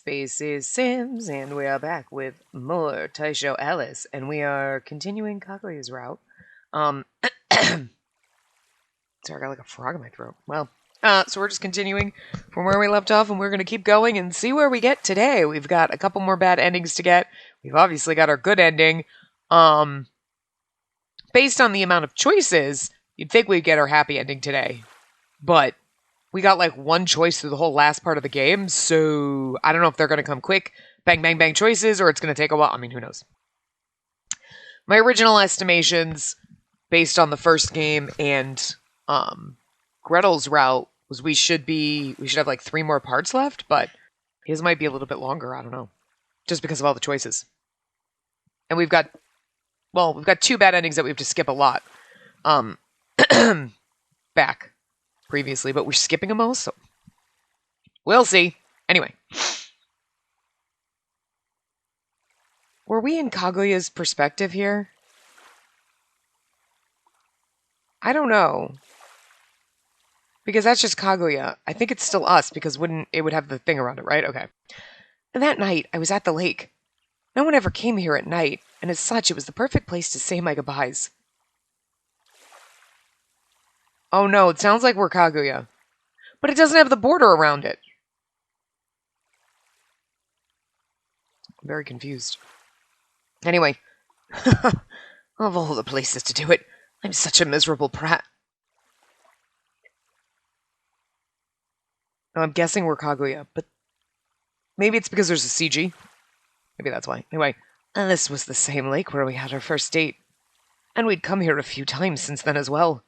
Spacey Sims, and we are back with more Taisho Alice, and we are continuing Kaguya's route. Sorry, I got like a frog in my throat. Well, so we're just continuing from where we left off, and we're going to keep going and see where we get today. We've got a couple more bad endings to get. We've obviously got our good ending. Based on the amount of choices, you'd think we'd get our happy ending today, but we got like one choice through the whole last part of the game, so I don't know if they're going to come quick, bang, bang, bang choices, or it's going to take a while. I mean, who knows? My original estimations, based on the first game and Gretel's route, was we should have like 3 more parts left, but his might be a little bit longer. I don't know, just because of all the choices. And we've got 2 bad endings that we have to skip a lot. Back previously, but we're skipping them all, so we'll see. Anyway, were we in Kaguya's perspective here? I don't know, because that's just Kaguya. I think it's still us, because it would have the thing around it, right? Okay. And that night, I was at the lake. No one ever came here at night, and as such, it was the perfect place to say my goodbyes. Oh no, it sounds like we're Kaguya. But it doesn't have the border around it. I'm very confused. Anyway. Of all the places to do it, I'm such a miserable prat. Now, I'm guessing we're Kaguya, but maybe it's because there's a CG. Maybe that's why. Anyway, this was the same lake where we had our first date. And we'd come here a few times since then as well.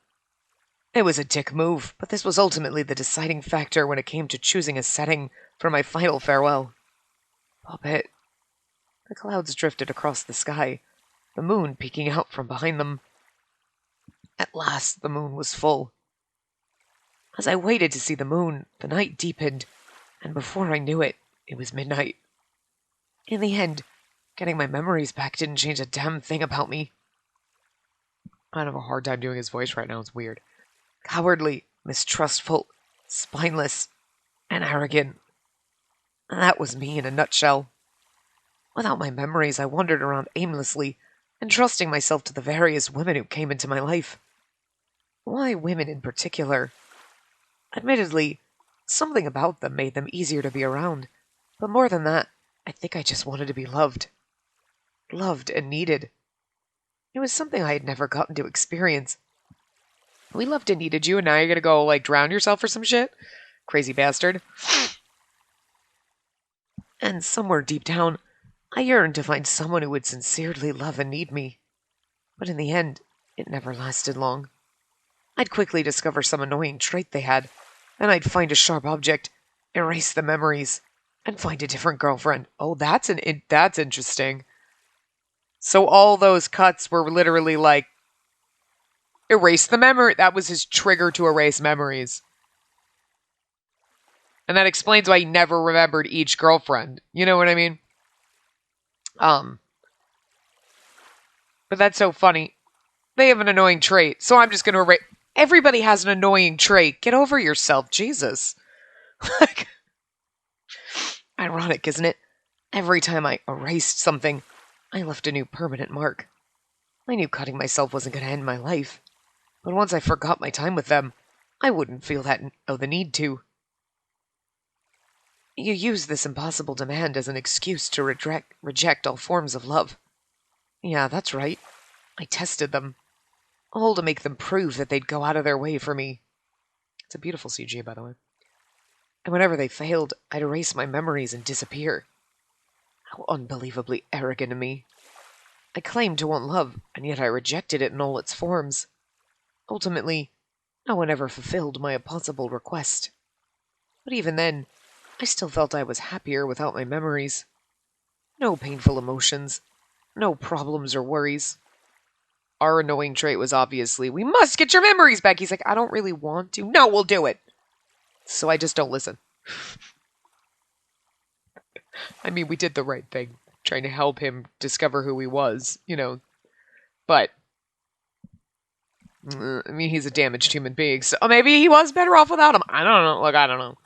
It was a dick move, but this was ultimately the deciding factor when it came to choosing a setting for my final farewell. Puppet. The clouds drifted across the sky, the moon peeking out from behind them. At last, the moon was full. As I waited to see the moon, the night deepened, and before I knew it, it was midnight. In the end, getting my memories back didn't change a damn thing about me. I have a hard time doing his voice right now, it's weird. Cowardly, mistrustful, spineless, and arrogant. That was me in a nutshell. Without my memories, I wandered around aimlessly, entrusting myself to the various women who came into my life. Why women in particular? Admittedly, something about them made them easier to be around, but more than that, I think I just wanted to be loved. Loved and needed. It was something I had never gotten to experience. We loved and needed you, and now you're gonna go, like, drown yourself or some shit? Crazy bastard. And somewhere deep down, I yearned to find someone who would sincerely love and need me. But in the end, it never lasted long. I'd quickly discover some annoying trait they had, and I'd find a sharp object, erase the memories, and find a different girlfriend. Oh, that's interesting. So all those cuts were literally like, erase the memory. That was his trigger to erase memories. And that explains why he never remembered each girlfriend. You know what I mean? But that's so funny. They have an annoying trait, so I'm just going to erase. Everybody has an annoying trait. Get over yourself, Jesus. Like, ironic, isn't it? Every time I erased something, I left a new permanent mark. I knew cutting myself wasn't going to end my life. But once I forgot my time with them, I wouldn't feel the need to. You use this impossible demand as an excuse to reject all forms of love. Yeah, that's right. I tested them. All to make them prove that they'd go out of their way for me. It's a beautiful CG, by the way. And whenever they failed, I'd erase my memories and disappear. How unbelievably arrogant of me. I claimed to want love, and yet I rejected it in all its forms. Ultimately, no one ever fulfilled my impossible request. But even then, I still felt I was happier without my memories. No painful emotions, no problems or worries. Our annoying trait was obviously, we must get your memories back. He's like, I don't really want to. No, we'll do it. So I just don't listen. I mean, we did the right thing, trying to help him discover who he was, you know. But I mean, he's a damaged human being, so maybe he was better off without him. I don't know. Look, I don't know.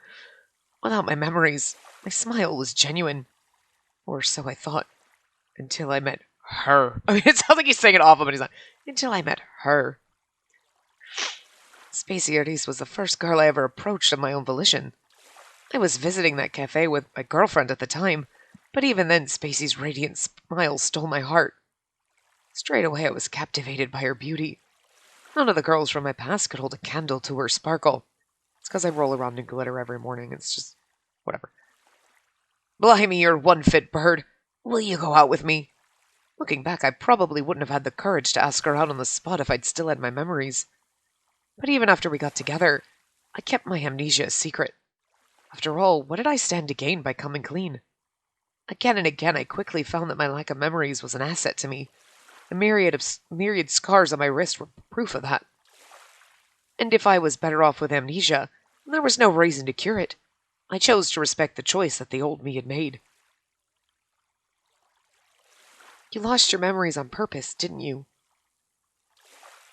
Without my memories, My smile was genuine. Or so I thought. Until I met her. I mean, it sounds like he's saying it awful, but he's not. Until I met her. Spacey was the first girl I ever approached of my own volition. I was visiting that cafe with my girlfriend at the time, but even then Spacey's radiant smile stole my heart. Straight away I was captivated by her beauty. None of the girls from my past could hold a candle to her sparkle. It's because I roll around in glitter every morning. It's just... whatever. Blimey, you're one fit bird. Will you go out with me? Looking back, I probably wouldn't have had the courage to ask her out on the spot if I'd still had my memories. But even after we got together, I kept my amnesia a secret. After all, what did I stand to gain by coming clean? Again and again, I quickly found that my lack of memories was an asset to me. The myriad scars on my wrist were proof of that. And if I was better off with amnesia, there was no reason to cure it. I chose to respect the choice that the old me had made. You lost your memories on purpose, didn't you?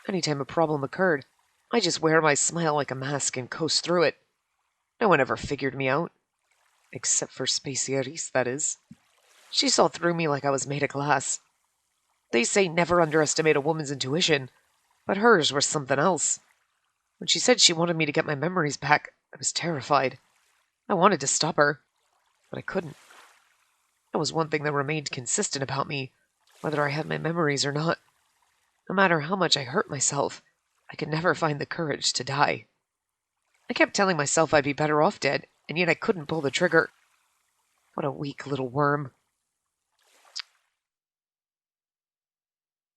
Anytime a problem occurred, I just wear my smile like a mask and coast through it. No one ever figured me out. Except for Spacey, that is. She saw through me like I was made of glass. They say never underestimate a woman's intuition, but hers was something else. When she said she wanted me to get my memories back, I was terrified. I wanted to stop her, but I couldn't. That was one thing that remained consistent about me, whether I had my memories or not. No matter how much I hurt myself, I could never find the courage to die. I kept telling myself I'd be better off dead, and yet I couldn't pull the trigger. What a weak little worm.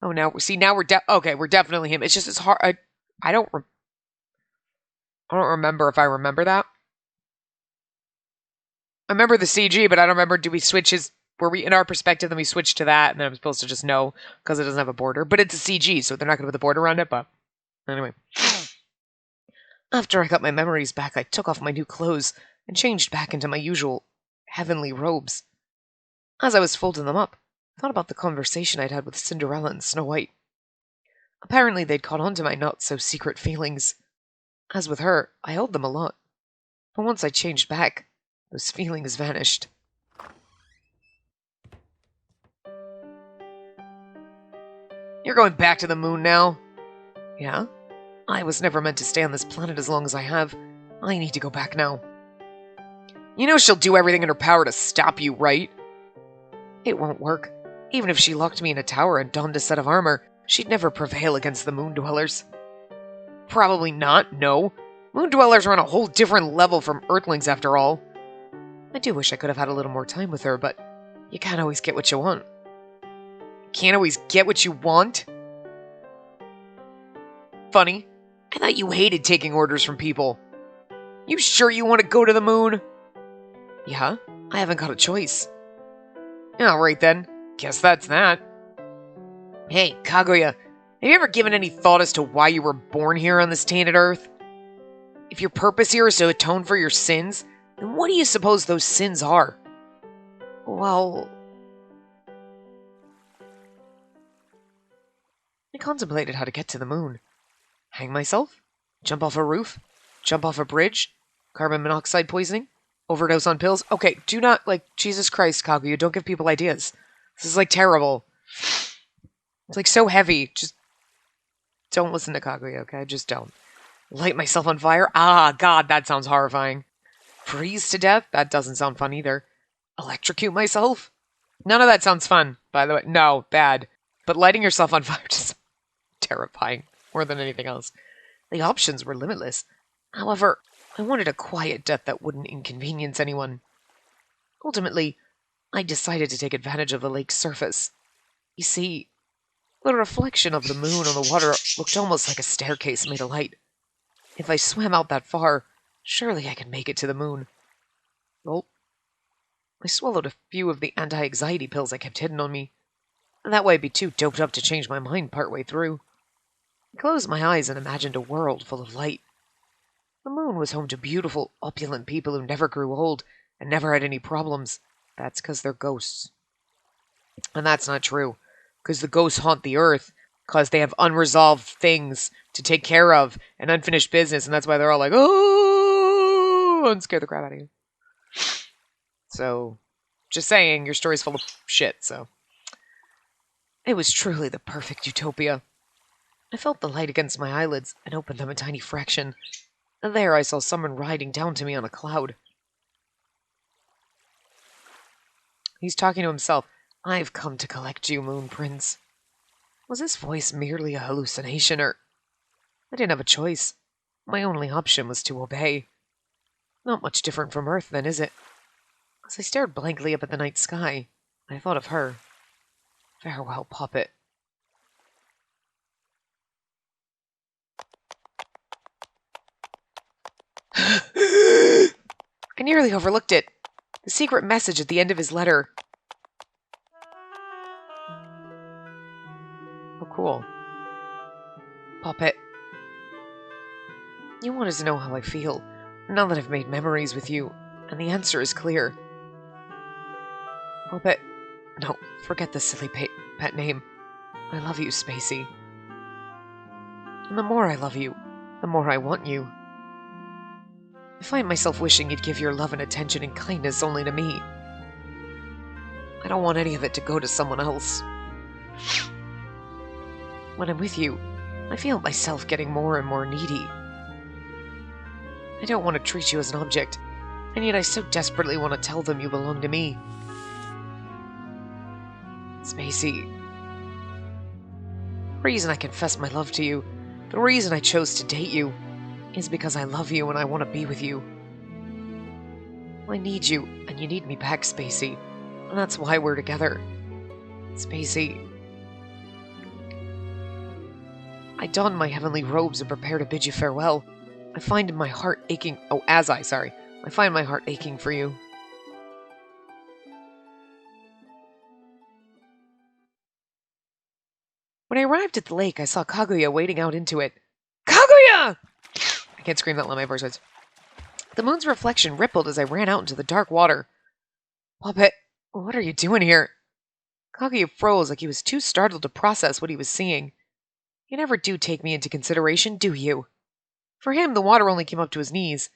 Oh, now we're we're definitely him. It's just it's hard. I don't remember if I remember that. I remember the CG, but I don't remember. Do we switch his? Were we in our perspective? Then we switched to that, and then I'm supposed to just know because it doesn't have a border. But it's a CG, so they're not going to put the border around it. But anyway, after I got my memories back, I took off my new clothes and changed back into my usual heavenly robes. As I was folding them up, I thought about the conversation I'd had with Cinderella and Snow White. Apparently, they'd caught on to my not-so-secret feelings. As with her, I held them a lot. But once I changed back, those feelings vanished. You're going back to the moon now? Yeah? I was never meant to stay on this planet as long as I have. I need to go back now. You know she'll do everything in her power to stop you, right? It won't work. Even if she locked me in a tower and donned a set of armor, she'd never prevail against the moon dwellers. Probably not, no. Moon dwellers are on a whole different level from Earthlings after all. I do wish I could have had a little more time with her, but you can't always get what you want. Can't always get what you want? Funny. I thought you hated taking orders from people. You sure you want to go to the moon? Yeah, I haven't got a choice. Alright then. Guess that's that. Hey, Kaguya, have you ever given any thought as to why you were born here on this tainted earth? If your purpose here is to atone for your sins, then what do you suppose those sins are? Well... I contemplated how to get to the moon. Hang myself? Jump off a roof? Jump off a bridge? Carbon monoxide poisoning? Overdose on pills? Okay, do not, Jesus Christ, Kaguya, don't give people ideas. This is, terrible. It's, so heavy. Just don't listen to Kaguya, okay? Just don't. Light myself on fire? Ah, God, that sounds horrifying. Freeze to death? That doesn't sound fun either. Electrocute myself? None of that sounds fun, by the way. No, bad. But lighting yourself on fire just terrifying, more than anything else. The options were limitless. However, I wanted a quiet death that wouldn't inconvenience anyone. Ultimately, I decided to take advantage of the lake's surface. You see, the reflection of the moon on the water looked almost like a staircase made of light. If I swam out that far, surely I could make it to the moon. Well, I swallowed a few of the anti-anxiety pills I kept hidden on me. That way I'd be too doped up to change my mind partway through. I closed my eyes and imagined a world full of light. The moon was home to beautiful, opulent people who never grew old and never had any problems. That's because they're ghosts. And that's not true, because the ghosts haunt the earth, because they have unresolved things to take care of and unfinished business, and that's why they're all like, oh, and scare the crap out of you. So, just saying, your story's full of shit, so. It was truly the perfect utopia. I felt the light against my eyelids and opened them a tiny fraction. And there I saw someone riding down to me on a cloud. He's talking to himself. I've come to collect you, Moon Prince. Was his voice merely a hallucination, or... I didn't have a choice. My only option was to obey. Not much different from Earth, then, is it? As I stared blankly up at the night sky, I thought of her. Farewell, puppet. I nearly overlooked it. The secret message at the end of his letter. Oh, cool. Puppet. You wanted to know how I feel, now that I've made memories with you, and the answer is clear. Puppet. No, forget the silly pet name. I love you, Spacey. And the more I love you, the more I want you. I find myself wishing you'd give your love and attention and kindness only to me. I don't want any of it to go to someone else. When I'm with you, I feel myself getting more and more needy. I don't want to treat you as an object, and yet I so desperately want to tell them you belong to me. Spacey. The reason I confess my love to you, the reason I chose to date you, is because I love you and I want to be with you. I need you, and you need me back, Spacey, and that's why we're together. Spacey. I don my heavenly robes and prepare to bid you farewell. I find my heart aching for you. When I arrived at the lake, I saw Kaguya wading out into it. Kaguya! I can't scream that loud, my voice hurts. The moon's reflection rippled as I ran out into the dark water. Puppet, what are you doing here? Kaguya froze like he was too startled to process what he was seeing. You never do take me into consideration, do you? For him, the water only came up to his knees,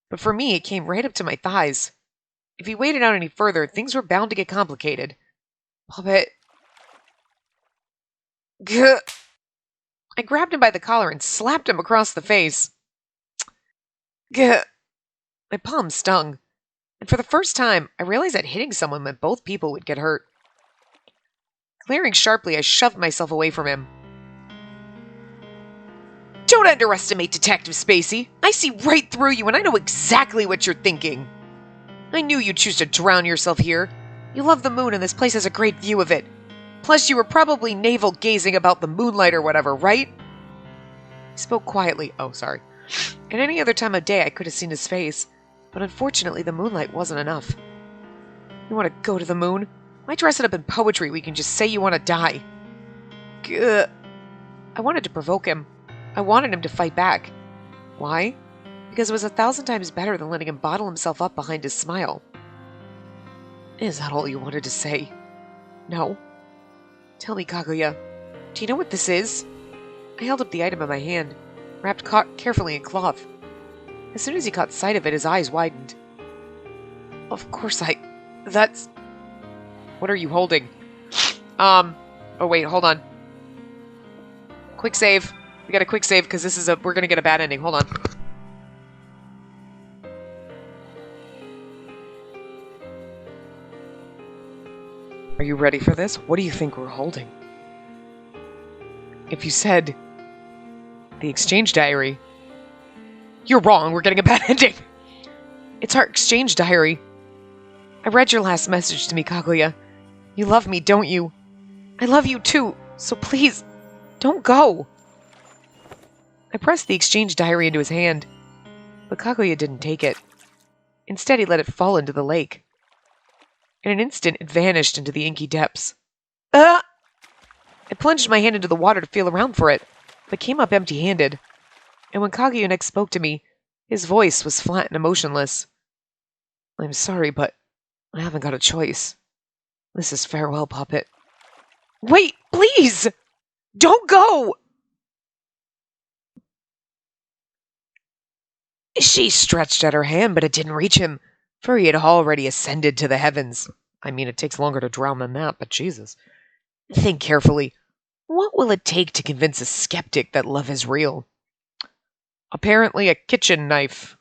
but for me, it came right up to my thighs. If he waded out any further, things were bound to get complicated. Puppet. Gah. I grabbed him by the collar and slapped him across the face. Gah. My palm stung, and for the first time, I realized that hitting someone meant both people would get hurt. Glaring sharply, I shoved myself away from him. Don't underestimate Detective Spacey. I see right through you, and I know exactly what you're thinking. I knew you'd choose to drown yourself here. You love the moon, and this place has a great view of it. Plus, you were probably navel-gazing about the moonlight or whatever, right? He spoke quietly. Oh, sorry. At any other time of day, I could have seen his face, but unfortunately, the moonlight wasn't enough. You want to go to the moon? Why dress it up in poetry? We can just say you want to die. Gah. I wanted to provoke him. I wanted him to fight back. Why? Because it was 1,000 times better than letting him bottle himself up behind his smile. Is that all you wanted to say? No. Tell me, Kaguya, do you know what this is? I held up the item in my hand, wrapped carefully in cloth. As soon as he caught sight of it, his eyes widened. Of course that's... What are you holding? Oh wait, hold on. Quick save. We got a quick save because we're gonna get a bad ending. Hold on. Are you ready for this? What do you think we're holding? If you said the exchange diary, you're wrong. We're getting a bad ending. It's our exchange diary. I read your last message to me, Kaguya. You love me, don't you? I love you too, so please, don't go. I pressed the exchange diary into his hand, but Kaguya didn't take it. Instead, he let it fall into the lake. In an instant, it vanished into the inky depths. I plunged my hand into the water to feel around for it, but came up empty-handed. And when Kaguya next spoke to me, his voice was flat and emotionless. I'm sorry, but I haven't got a choice. This is farewell, puppet. Wait, please! Don't go! She stretched out her hand, but it didn't reach him. for he had already ascended to the heavens. I mean, it takes longer to drown than that, but Jesus. Think carefully. What will it take to convince a skeptic that love is real? Apparently a kitchen knife.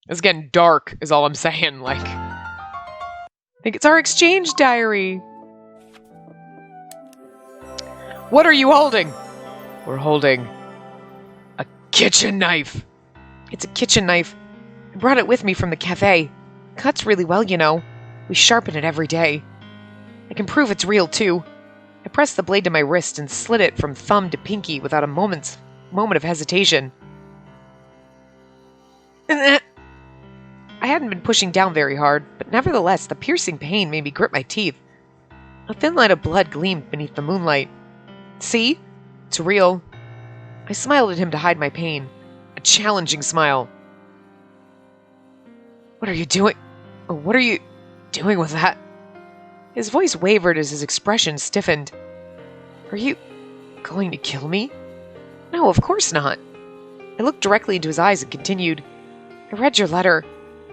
It's getting dark, is all I'm saying. Like, I think it's our exchange diary. What are you holding? We're holding a kitchen knife. It's a kitchen knife. I brought it with me from the cafe. Cuts really well, you know. We sharpen it every day. I can prove it's real, too. I pressed the blade to my wrist and slid it from thumb to pinky without a moment of hesitation. I hadn't been pushing down very hard, but nevertheless, the piercing pain made me grit my teeth. A thin line of blood gleamed beneath the moonlight. See? It's real. I smiled at him to hide my pain. A challenging smile. What are you doing? What are you doing with that? His voice wavered as his expression stiffened. Are you going to kill me? No, of course not. I looked directly into his eyes and continued. I read your letter,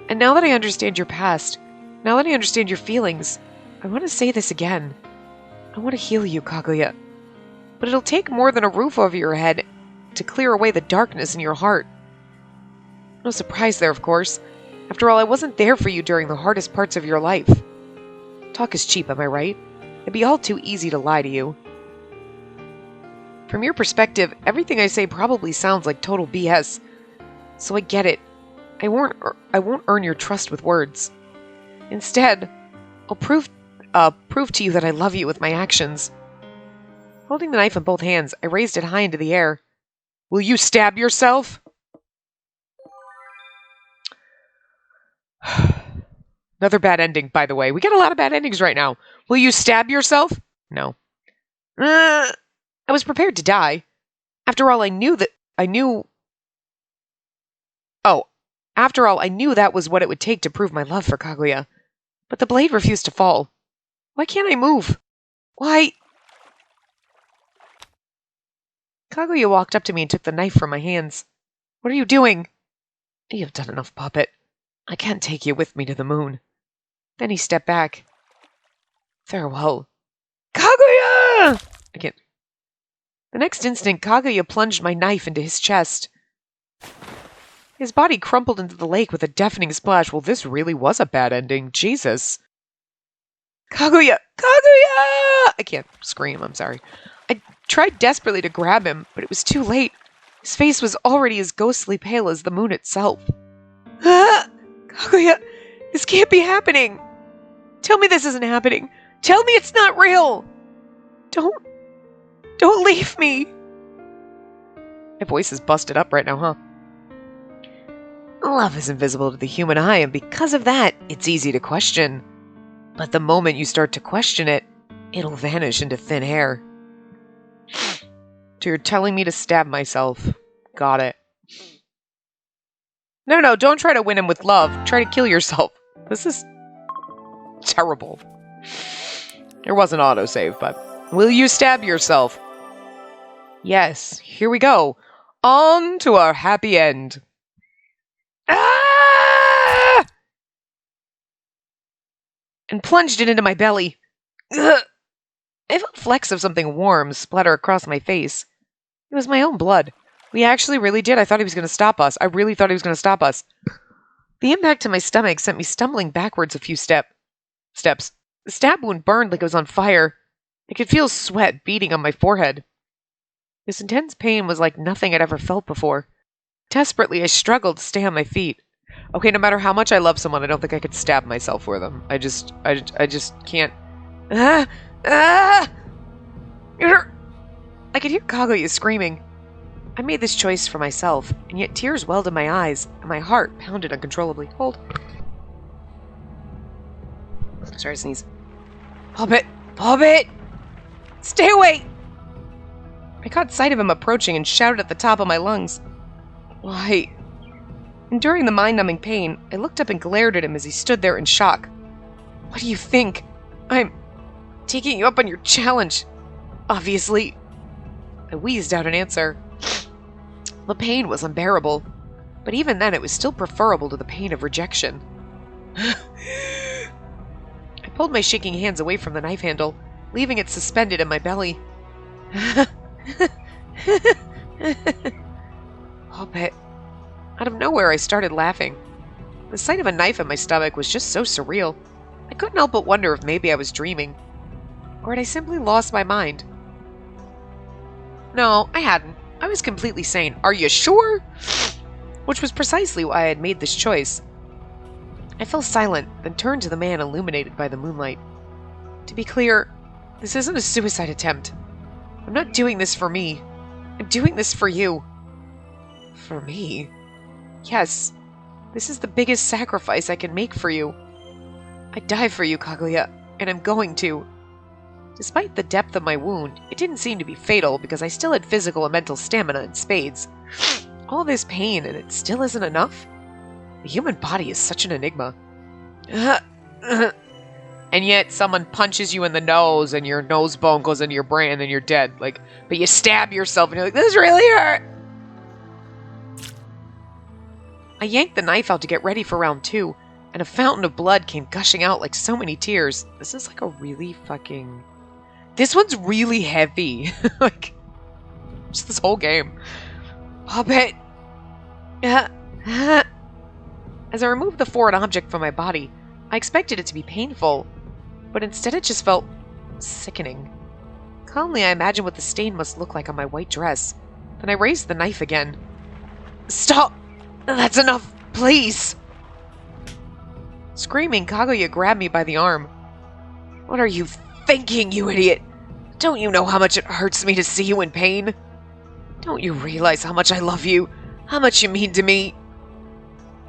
and now that I understand your past, now that I understand your feelings, I want to say this again. I want to heal you, Kaguya. But it'll take more than a roof over your head to clear away the darkness in your heart. No surprise there, of course. After all, I wasn't there for you during the hardest parts of your life. Talk is cheap, am I right? It'd be all too easy to lie to you. From your perspective, everything I say probably sounds like total BS. So I get it. I won't earn your trust with words. Instead, I'll prove to you that I love you with my actions. Holding the knife in both hands, I raised it high into the air. Will you stab yourself? Another bad ending, by the way. We get a lot of bad endings right now. Will you stab yourself? No. I was prepared to die. After all, I knew that was what it would take to prove my love for Kaguya. But the blade refused to fall. Why can't I move? Why? Kaguya walked up to me and took the knife from my hands. What are you doing? You've done enough, puppet. I can't take you with me to the moon. Then he stepped back. Farewell. Kaguya! The next instant, Kaguya plunged my knife into his chest. His body crumpled into the lake with a deafening splash. Well, this really was a bad ending. Jesus. Kaguya! Kaguya! I can't scream, I'm sorry. I tried desperately to grab him, but it was too late. His face was already as ghostly pale as the moon itself. Ah! Kaguya, this can't be happening. Tell me this isn't happening. Tell me it's not real. Don't leave me. My voice is busted up right now, huh? Love is invisible to the human eye, and because of that, it's easy to question. But the moment you start to question it, it'll vanish into thin air. So you're telling me to stab myself. Got it. No, don't try to win him with love. Try to kill yourself. This is terrible. There was an autosave, but... Will you stab yourself? Yes, here we go. On to our happy end. Ah! And plunged it into my belly. Ugh. I felt flecks of something warm splatter across my face. It was my own blood. We actually really did. I thought he was going to stop us. I really thought he was going to stop us. The impact to my stomach sent me stumbling backwards a few steps. The stab wound burned like it was on fire. I could feel sweat beading on my forehead. This intense pain was like nothing I'd ever felt before. Desperately, I struggled to stay on my feet. Okay, no matter how much I love someone, I don't think I could stab myself for them. I just can't. I could hear Kaguya screaming. I made this choice for myself, and yet tears welled in my eyes, and my heart pounded uncontrollably. Hold. Sorry to sneeze. Puppet! Stay away! I caught sight of him approaching and shouted at the top of my lungs. Why? Enduring the mind-numbing pain, I looked up and glared at him as he stood there in shock. What do you think? I'm taking you up on your challenge. Obviously. I wheezed out an answer. The pain was unbearable. but even then it was still preferable to the pain of rejection. I pulled my shaking hands away from the knife handle, leaving it suspended in my belly. Oh, but out of nowhere I started laughing. The sight of a knife in my stomach was just so surreal. I couldn't help but wonder if maybe I was dreaming. Or had I simply lost my mind? No, I hadn't. I was completely sane. Are you sure? Which was precisely why I had made this choice. I fell silent, then turned to the man illuminated by the moonlight. To be clear, this isn't a suicide attempt. I'm not doing this for me. I'm doing this for you. For me? Yes. This is the biggest sacrifice I can make for you. I'd die for you, Kaguya, and I'm going to. Despite the depth of my wound, it didn't seem to be fatal because I still had physical and mental stamina in spades. All this pain, and it still isn't enough? The human body is such an enigma. And yet someone punches you in the nose and your nose bone goes into your brain and then you're dead. But you stab yourself and you're like, this really hurt! I yanked the knife out to get ready for round 2, and a fountain of blood came gushing out like so many tears. This is like a really fucking... This one's really heavy. Just this whole game. Pop it! As I removed the foreign object from my body, I expected it to be painful, but instead it just felt sickening. Calmly, I imagined what the stain must look like on my white dress. Then I raised the knife again. Stop! That's enough! Please! Screaming, Kaguya grabbed me by the arm. What are you thinking, you idiot? Don't you know how much it hurts me to see you in pain? Don't you realize how much I love you? How much you mean to me?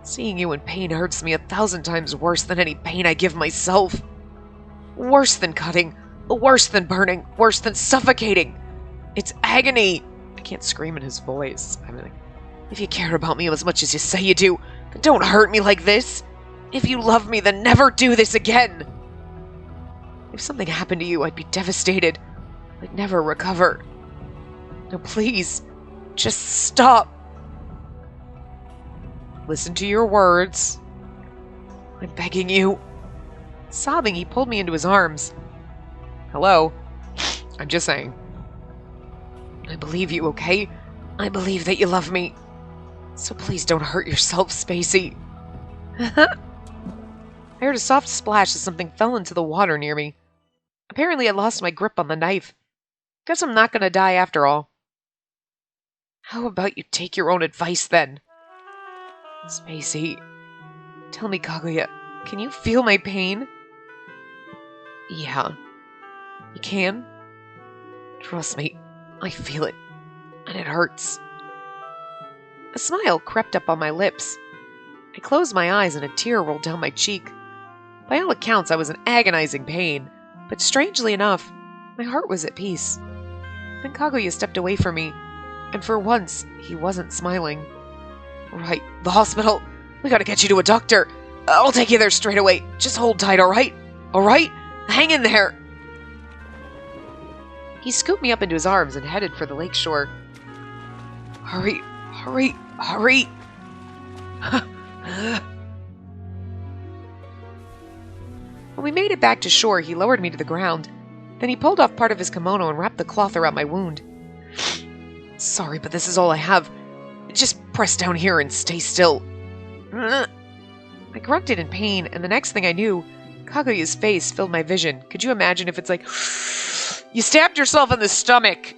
Seeing you in pain hurts me 1,000 times worse than any pain I give myself. Worse than cutting. Worse than burning. Worse than suffocating. It's agony. I can't scream in his voice. If you care about me as much as you say you do, then don't hurt me like this. If you love me, then never do this again. If something happened to you, I'd be devastated. I'd never recover. No, please, just stop. Listen to your words. I'm begging you. Sobbing, he pulled me into his arms. Hello? I'm just saying. I believe you, okay? I believe that you love me. So please don't hurt yourself, Spacey. I heard a soft splash as something fell into the water near me. Apparently I lost my grip on the knife. Guess I'm not gonna die after all. How about you take your own advice then? Spacey. Tell me, Kaguya, can you feel my pain? Yeah. You can? Trust me, I feel it. And it hurts. A smile crept up on my lips. I closed my eyes and a tear rolled down my cheek. By all accounts, I was in agonizing pain, but strangely enough, my heart was at peace. Then Kaguya stepped away from me, and for once, he wasn't smiling. Right, the hospital. We gotta get you to a doctor. I'll take you there straight away. Just hold tight, alright? Alright? Hang in there. He scooped me up into his arms and headed for the lake shore. Hurry, hurry, hurry. When we made it back to shore, he lowered me to the ground. Then he pulled off part of his kimono and wrapped the cloth around my wound. Sorry, but this is all I have. Just press down here and stay still. I grunted in pain, and the next thing I knew, Kaguya's face filled my vision. Could you imagine if it's like, you stabbed yourself in the stomach,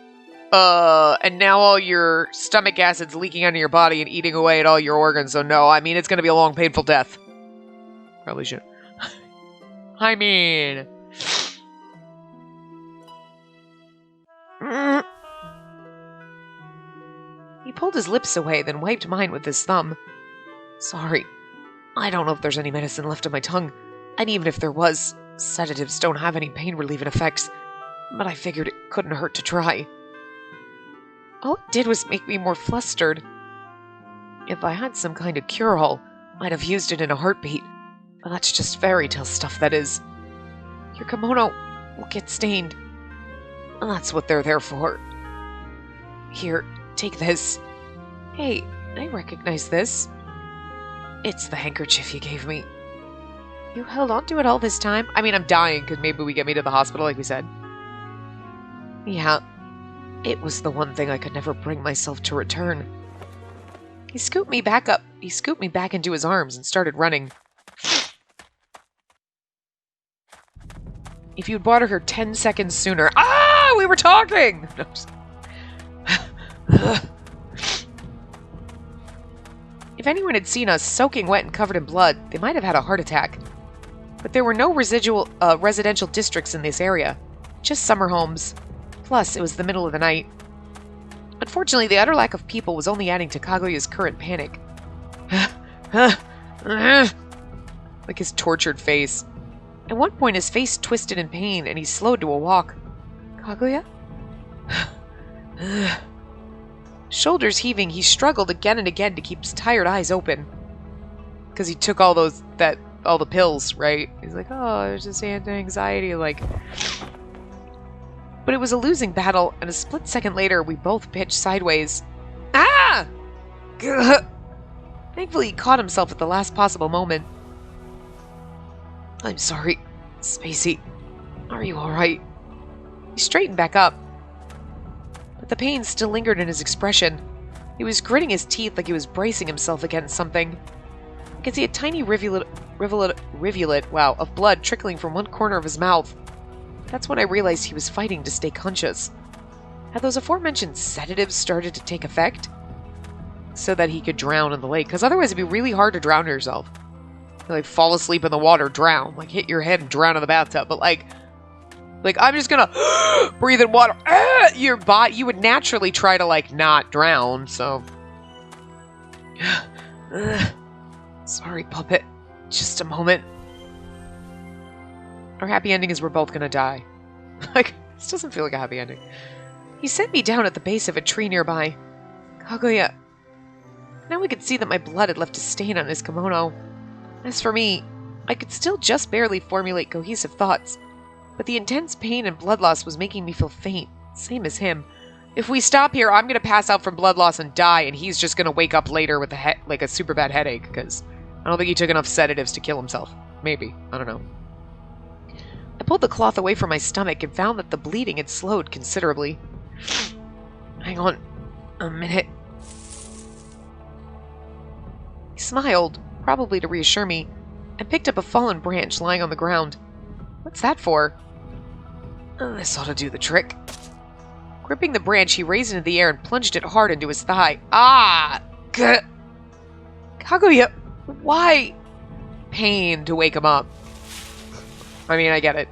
and now all your stomach acid's leaking out of your body and eating away at all your organs, so no, I mean, it's gonna be a long, painful death. Probably should. I mean... He pulled his lips away, then wiped mine with his thumb. Sorry. I don't know if there's any medicine left in my tongue, and even if there was, sedatives don't have any pain-relieving effects, but I figured it couldn't hurt to try. All it did was make me more flustered. If I had some kind of cure-all, I'd have used it in a heartbeat. But that's just fairy tale stuff, that is. Your kimono will get stained. And that's what they're there for. Here, take this. Hey, I recognize this. It's the handkerchief you gave me. You held on to it all this time? I mean, I'm dying. Could maybe we get me to the hospital, like we said? Yeah. It was the one thing I could never bring myself to return. He scooped me back up. He scooped me back into his arms and started running. If you'd brought her 10 seconds sooner... Ah! We were talking! No, If anyone had seen us soaking wet and covered in blood, they might have had a heart attack. But there were no residential districts in this area. Just summer homes. Plus, it was the middle of the night. Unfortunately, the utter lack of people was only adding to Kaguya's current panic. Like his tortured face. At one point, his face twisted in pain, and he slowed to a walk. Kaguya? Shoulders heaving, he struggled again and again to keep his tired eyes open. Because he took all the pills, right? He's like, oh, there's this anti-anxiety, like... But it was a losing battle, and a split second later, we both pitched sideways. Ah! Gah! Thankfully, he caught himself at the last possible moment. I'm sorry, Spacey. Are you alright? He straightened back up. But the pain still lingered in his expression. He was gritting his teeth like he was bracing himself against something. I could see a tiny rivulet of blood trickling from one corner of his mouth. That's when I realized he was fighting to stay conscious. Had those aforementioned sedatives started to take effect? So that he could drown in the lake, because otherwise it'd be really hard to drown yourself. Like, fall asleep in the water, drown. Like, hit your head and drown in the bathtub. But, like I'm just gonna breathe in water. Your body, you would naturally try to, like, not drown, so... Sorry, puppet. Just a moment. Our happy ending is we're both gonna die. Like, this doesn't feel like a happy ending. He set me down at the base of a tree nearby. Kaguya. Now we could see that my blood had left a stain on his kimono. As for me, I could still just barely formulate cohesive thoughts, but the intense pain and blood loss was making me feel faint, same as him. If we stop here, I'm gonna pass out from blood loss and die, and he's just gonna wake up later with a super bad headache, because I don't think he took enough sedatives to kill himself. Maybe. I don't know. I pulled the cloth away from my stomach and found that the bleeding had slowed considerably. Hang on a minute. He smiled, probably to reassure me, and picked up a fallen branch lying on the ground. What's that for? This ought to do the trick. Gripping the branch, he raised it into the air and plunged it hard into his thigh. Ah! Gah! Kaguya, why? Pain to wake him up. I mean, I get it.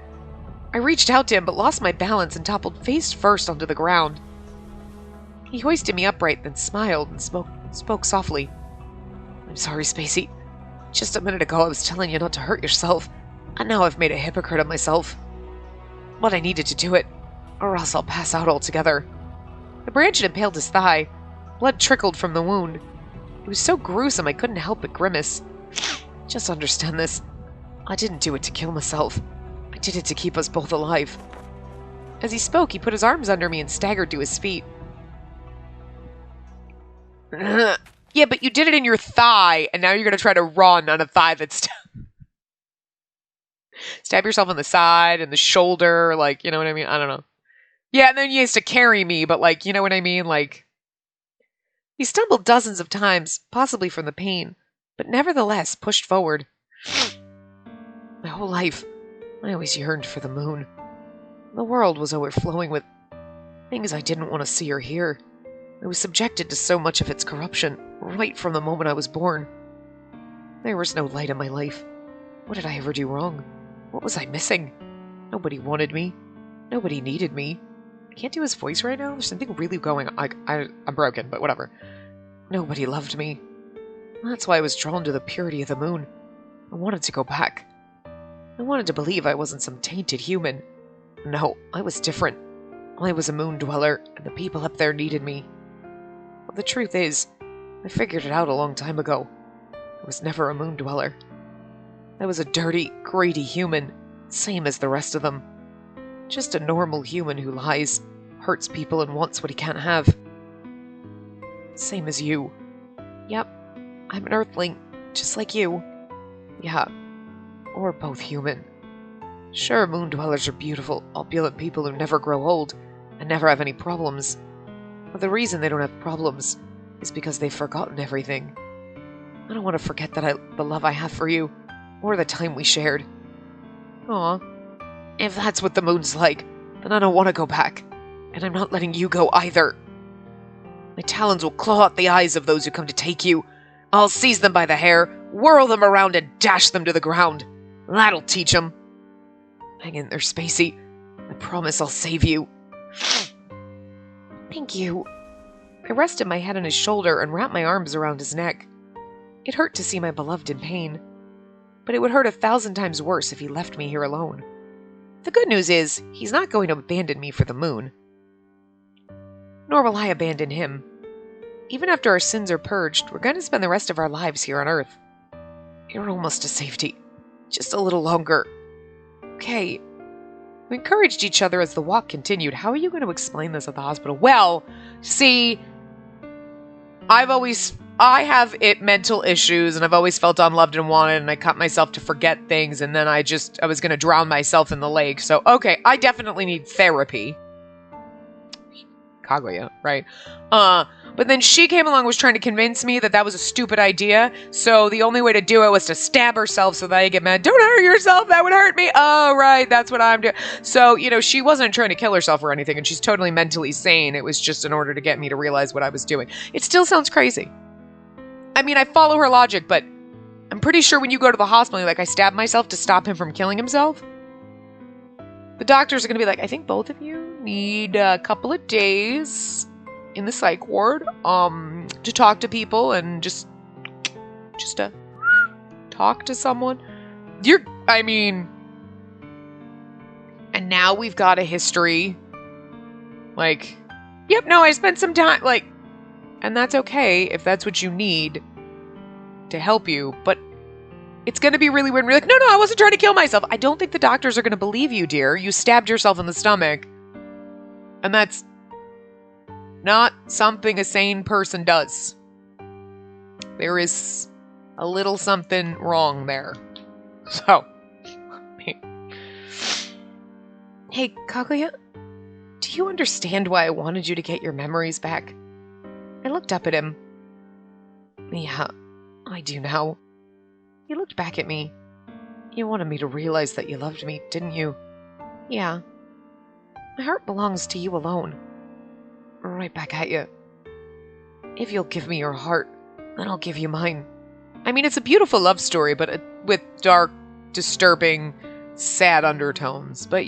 I reached out to him, but lost my balance and toppled face first onto the ground. He hoisted me upright, then smiled and spoke softly. I'm sorry, Spacey. Just a minute ago I was telling you not to hurt yourself, and now I've made a hypocrite of myself. But I needed to do it, or else I'll pass out altogether. The branch had impaled his thigh. Blood trickled from the wound. It was so gruesome I couldn't help but grimace. Just understand this. I didn't do it to kill myself. I did it to keep us both alive. As he spoke, he put his arms under me and staggered to his feet. Yeah, but you did it in your thigh, and now you're going to try to run on a thigh that's... Stab yourself in the side and the shoulder, like, you know what I mean? I don't know. Yeah, and then he has to carry me, but, like, you know what I mean? Like, he stumbled dozens of times, possibly from the pain, but nevertheless pushed forward. My whole life, I always yearned for the moon. The world was overflowing with things I didn't want to see or hear. I was subjected to so much of its corruption, right from the moment I was born. There was no light in my life. What did I ever do wrong? What was I missing? Nobody wanted me. Nobody needed me. I can't do his voice right now. There's something really going on. I'm broken, but whatever. Nobody loved me. That's why I was drawn to the purity of the moon. I wanted to go back. I wanted to believe I wasn't some tainted human. No, I was different. I was a moon dweller, and the people up there needed me. But the truth is, I figured it out a long time ago. I was never a moon dweller. I was a dirty, greedy human, same as the rest of them. Just a normal human who lies, hurts people, and wants what he can't have. Same as you. Yep, I'm an Earthling, just like you. Yeah, we're both human. Sure, moon dwellers are beautiful, opulent people who never grow old and never have any problems. But the reason they don't have problems is because they've forgotten everything. I don't want to forget the love I have for you, or the time we shared. Aw, if that's what the moon's like, then I don't want to go back, and I'm not letting you go either. My talons will claw out the eyes of those who come to take you. I'll seize them by the hair, whirl them around, and dash them to the ground. That'll teach them. Hang in there, Spacey. I promise I'll save you. Thank you. I rested my head on his shoulder and wrapped my arms around his neck. It hurt to see my beloved in pain, but it would hurt 1,000 times worse if he left me here alone. The good news is, he's not going to abandon me for the moon. Nor will I abandon him. Even after our sins are purged, we're going to spend the rest of our lives here on Earth. You're almost to safety. Just a little longer. Okay. We encouraged each other as the walk continued. How are you going to explain this at the hospital? Well, see, I have mental issues, and I've always felt unloved and wanted, and I cut myself to forget things, and then I was going to drown myself in the lake. So, okay, I definitely need therapy. Kaguya, right? But then she came along, was trying to convince me that was a stupid idea, so the only way to do it was to stab herself so that I get mad. Don't hurt yourself, that would hurt me. Oh, right, that's what I'm doing. So, she wasn't trying to kill herself or anything, and she's totally mentally sane. It was just in order to get me to realize what I was doing. It still sounds crazy. I mean, I follow her logic, but I'm pretty sure when you go to the hospital, you're like, I stabbed myself to stop him from killing himself. The doctors are going to be like, I think both of you need a couple of days in the psych ward to talk to people and just to talk to someone. And now we've got a history. Like, yep, no, I spent some time, and that's okay if that's what you need to help you, but it's going to be really weird. And you're like, no, I wasn't trying to kill myself. I don't think the doctors are going to believe you, dear. You stabbed yourself in the stomach. And that's not something a sane person does. There is a little something wrong there. So, hey, Kaguya, do you understand why I wanted you to get your memories back? I looked up at him. Yeah, I do now. He looked back at me. You wanted me to realize that you loved me, didn't you? Yeah. My heart belongs to you alone. Right back at you. If you'll give me your heart, then I'll give you mine. I mean, it's a beautiful love story, but with dark, disturbing, sad undertones. But,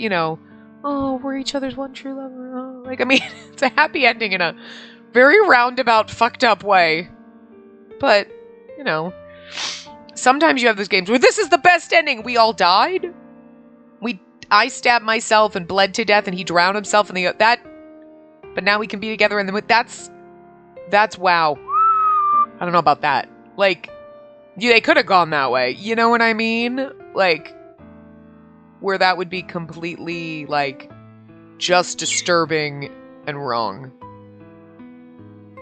oh, we're each other's one true lover. Oh, it's a happy ending in a very roundabout, fucked up way. But, sometimes you have those games where this is the best ending. We all died. I stabbed myself and bled to death, and he drowned himself in that. But now we can be together, and then that's wow. I don't know about that. They could have gone that way. You know what I mean? Where that would be completely just disturbing and wrong.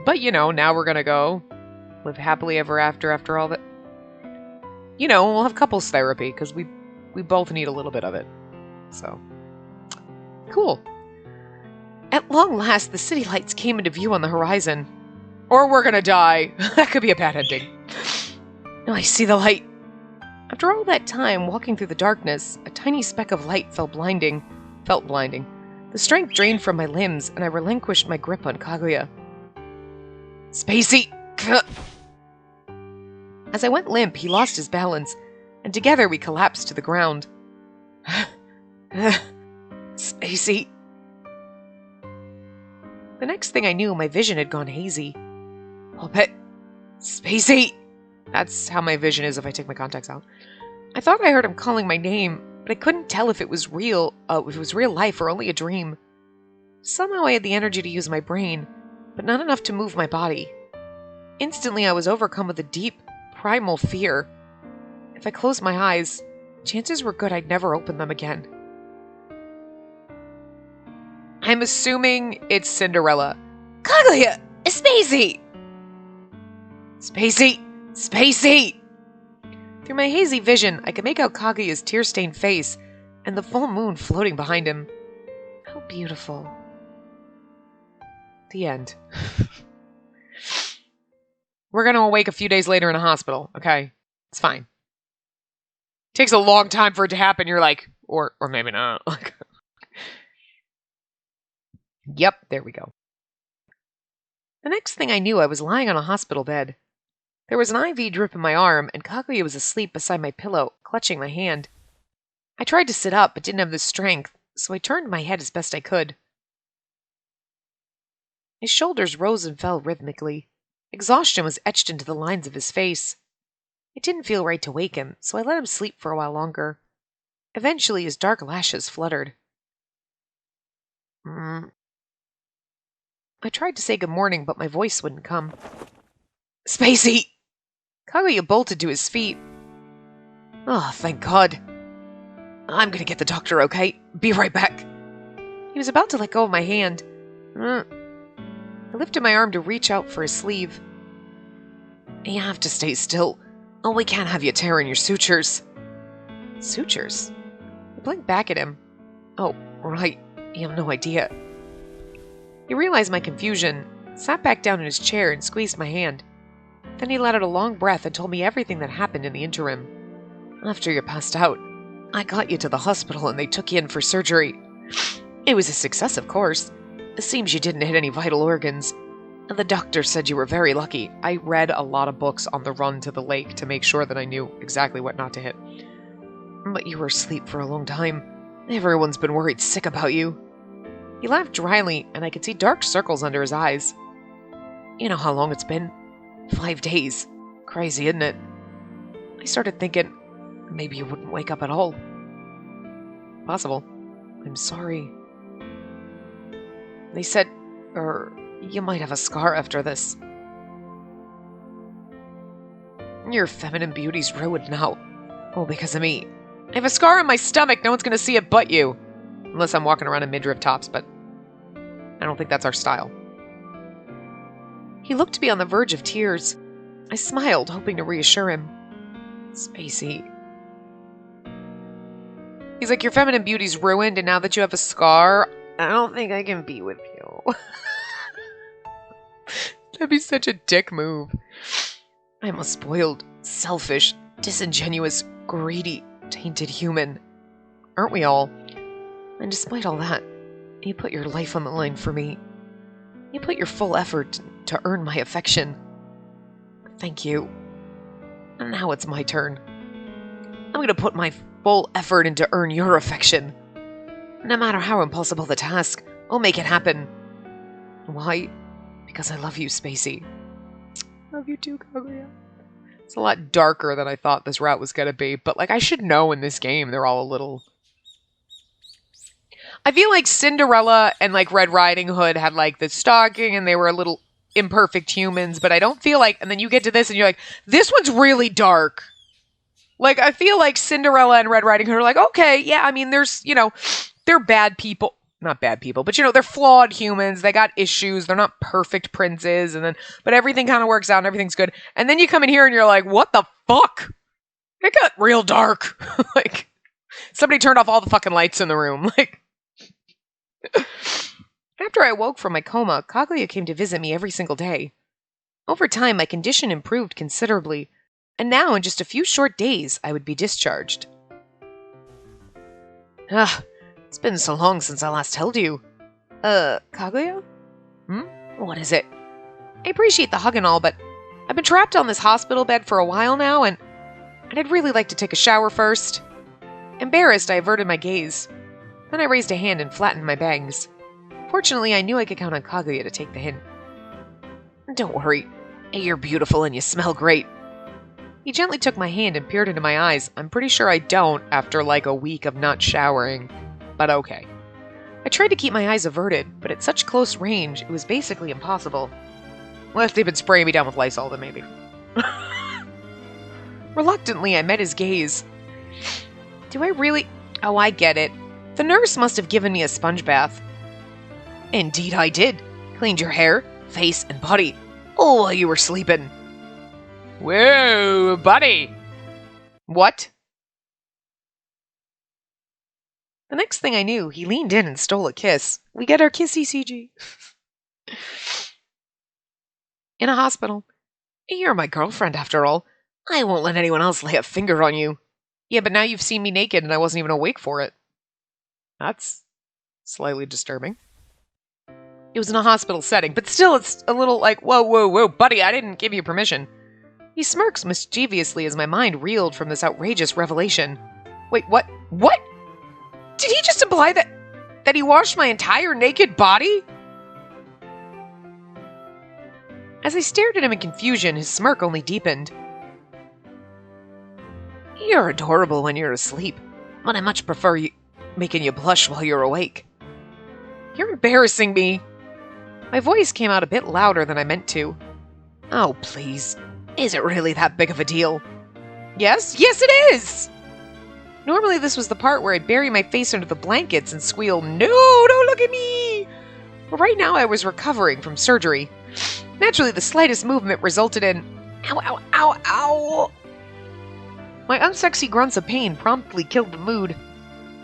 But now we're gonna go live happily ever after all that. We'll have couples therapy because we both need a little bit of it. So, cool. At long last, the city lights came into view on the horizon. Or we're gonna die. That could be a bad ending. No, I see the light. After all that time, walking through the darkness, a tiny speck of light felt blinding. The strength drained from my limbs, and I relinquished my grip on Kaguya. Spacey! As I went limp, he lost his balance, and together we collapsed to the ground. Spacey. The next thing I knew, my vision had gone hazy. Pulpit. Spacey! That's how my vision is if I take my contacts out. I thought I heard him calling my name, but I couldn't tell if it was real life or only a dream. Somehow I had the energy to use my brain, but not enough to move my body. Instantly I was overcome with a deep, primal fear. If I closed my eyes, chances were good I'd never open them again. I'm assuming it's Cinderella. Kaguya! Spacey! Spacey! Spacey! Through my hazy vision, I could make out Kaguya's tear-stained face and the full moon floating behind him. How beautiful. The end. We're going to awake a few days later in a hospital, okay? It's fine. Takes a long time for it to happen. You're like, or maybe not. Yep, there we go. The next thing I knew, I was lying on a hospital bed. There was an IV drip in my arm, and Kaguya was asleep beside my pillow, clutching my hand. I tried to sit up, but didn't have the strength, so I turned my head as best I could. His shoulders rose and fell rhythmically. Exhaustion was etched into the lines of his face. It didn't feel right to wake him, so I let him sleep for a while longer. Eventually, his dark lashes fluttered. I tried to say good morning, but my voice wouldn't come. Spacey! Kaguya bolted to his feet. Oh, thank God. I'm gonna get the doctor, okay? Be right back. He was about to let go of my hand. I lifted my arm to reach out for his sleeve. You have to stay still. Oh, we can't have you tearing your sutures. Sutures? I blinked back at him. Oh, right. You have no idea. He realized my confusion, sat back down in his chair and squeezed my hand. Then he let out a long breath and told me everything that happened in the interim. After you passed out, I got you to the hospital and they took you in for surgery. It was a success, of course. It seems you didn't hit any vital organs. The doctor said you were very lucky. I read a lot of books on the run to the lake to make sure that I knew exactly what not to hit. But you were asleep for a long time. Everyone's been worried sick about you. He laughed dryly, and I could see dark circles under his eyes. You know how long it's been? 5 days. Crazy, isn't it? I started thinking, maybe you wouldn't wake up at all. Possible. I'm sorry. They said, you might have a scar after this. Your feminine beauty's ruined now. All because of me. I have a scar on my stomach. No one's gonna see it but you. Unless I'm walking around in midriff tops, but I don't think that's our style. He looked to be on the verge of tears. I smiled, hoping to reassure him. Spacey. He's like, your feminine beauty's ruined, and now that you have a scar, I don't think I can be with you. That'd be such a dick move. I'm a spoiled, selfish, disingenuous, greedy, tainted human. Aren't we all? And despite all that, you put your life on the line for me. You put your full effort to earn my affection. Thank you. And now it's my turn. I'm going to put my full effort in to earn your affection. No matter how impossible the task, I'll make it happen. Why? Because I love you, Spacey. Love you too, Kaguya. It's a lot darker than I thought this route was going to be, but like I should know in this game they're all a little... I feel like Cinderella and like Red Riding Hood had like the stocking and they were a little imperfect humans, but I don't feel like, and then you get to this and you're like, this one's really dark. Like, I feel like Cinderella and Red Riding Hood are like, okay, yeah, I mean, there's, you know, they're bad people. Not bad people, but you know, they're flawed humans. They got issues. They're not perfect princes. And then, but everything kind of works out and everything's good. And then you come in here and you're like, what the fuck? It got real dark. Like, somebody turned off all the fucking lights in the room. Like, after I woke from my coma, Kaguya came to visit me every single day. Over time, my condition improved considerably. And now, in just a few short days, I would be discharged. It's been so long since I last held you. Kaguya? What is it? I appreciate the hug and all, but I've been trapped on this hospital bed for a while now, and I'd really like to take a shower first. Embarrassed, I averted my gaze. Then I raised a hand and flattened my bangs. Fortunately, I knew I could count on Kaguya to take the hint. Don't worry. You're beautiful and you smell great. He gently took my hand and peered into my eyes. I'm pretty sure I don't after like a week of not showering. But okay. I tried to keep my eyes averted, but at such close range, it was basically impossible. Unless they've been spraying me down with Lysol, then maybe. Reluctantly, I met his gaze. Do I really... Oh, I get it. The nurse must have given me a sponge bath. Indeed I did. Cleaned your hair, face, and body. Oh, while you were sleeping. Whoa, buddy! What? The next thing I knew, he leaned in and stole a kiss. We get our kissy CG. In a hospital. You're my girlfriend, after all. I won't let anyone else lay a finger on you. Yeah, but now you've seen me naked and I wasn't even awake for it. That's slightly disturbing. It was in a hospital setting, but still it's a little like, whoa, whoa, whoa, buddy, I didn't give you permission. He smirks mischievously as my mind reeled from this outrageous revelation. Wait, what? What? Did he just imply that he washed my entire naked body? As I stared at him in confusion, his smirk only deepened. You're adorable when you're asleep, but I much prefer making you blush while you're awake. You're embarrassing me. My voice came out a bit louder than I meant to. Oh, please. Is it really that big of a deal? Yes? Yes, it is! Normally this was the part where I'd bury my face under the blankets and squeal, no, don't look at me! But right now I was recovering from surgery. Naturally, the slightest movement resulted in, ow, ow, ow, ow! My unsexy grunts of pain promptly killed the mood.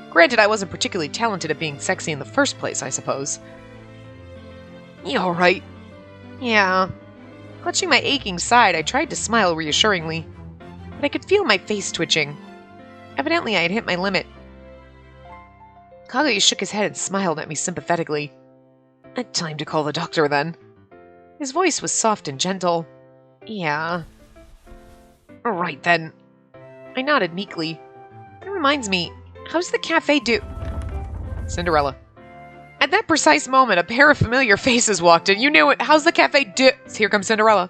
Granted, I wasn't particularly talented at being sexy in the first place, I suppose. You alright? Yeah. Clutching my aching side, I tried to smile reassuringly, but I could feel my face twitching. Evidently, I had hit my limit. Kaguya shook his head and smiled at me sympathetically. Time to call the doctor, then. His voice was soft and gentle. Yeah. Right, then. I nodded meekly. That reminds me, how's the cafe do? Cinderella. At that precise moment, a pair of familiar faces walked in. You knew it. How's the cafe do? Here comes Cinderella.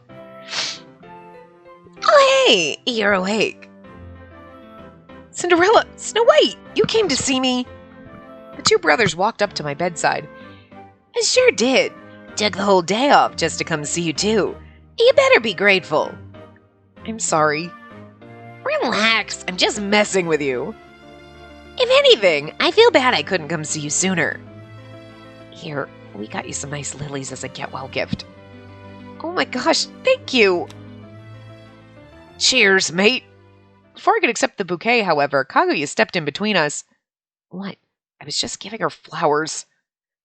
Oh, hey, you're awake. Cinderella, Snow White, you came to see me. The two brothers walked up to my bedside. I sure did. Took the whole day off just to come see you too. You better be grateful. I'm sorry. Relax, I'm just messing with you. If anything, I feel bad I couldn't come see you sooner. Here, we got you some nice lilies as a get-well gift. Oh my gosh, thank you. Cheers, mate. Before I could accept the bouquet, however, Kaguya stepped in between us. What? I was just giving her flowers.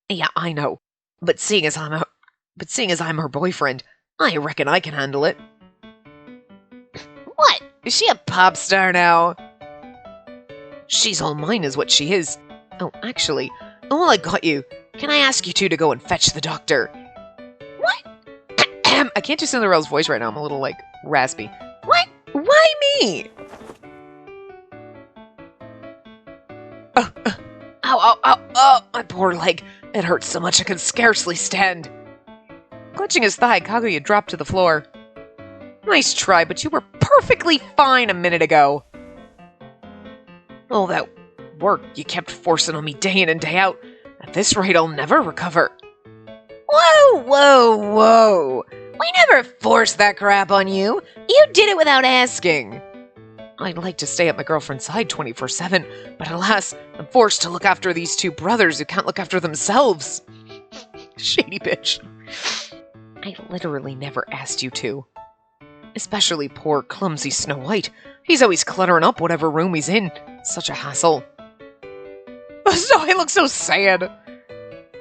Yeah, I know. But seeing as I'm her boyfriend, I reckon I can handle it. What? Is she a pop star now? She's all mine is what she is. Oh, actually, while I got you, can I ask you two to go and fetch the doctor? What? I can't do Cinderella's voice right now. I'm a little, raspy. What? Why me? Ow, my poor leg. It hurts so much I can scarcely stand. Clutching his thigh, Kaguya dropped to the floor. Nice try, but you were perfectly fine a minute ago. All that work you kept forcing on me day in and day out. At this rate, I'll never recover. Whoa, whoa, whoa. We never forced that crap on you. You did it without asking. I'd like to stay at my girlfriend's side 24/7, but alas, I'm forced to look after these two brothers who can't look after themselves. Shady bitch. I literally never asked you to. Especially poor, clumsy Snow White. He's always cluttering up whatever room he's in. Such a hassle. Snow White looks so sad.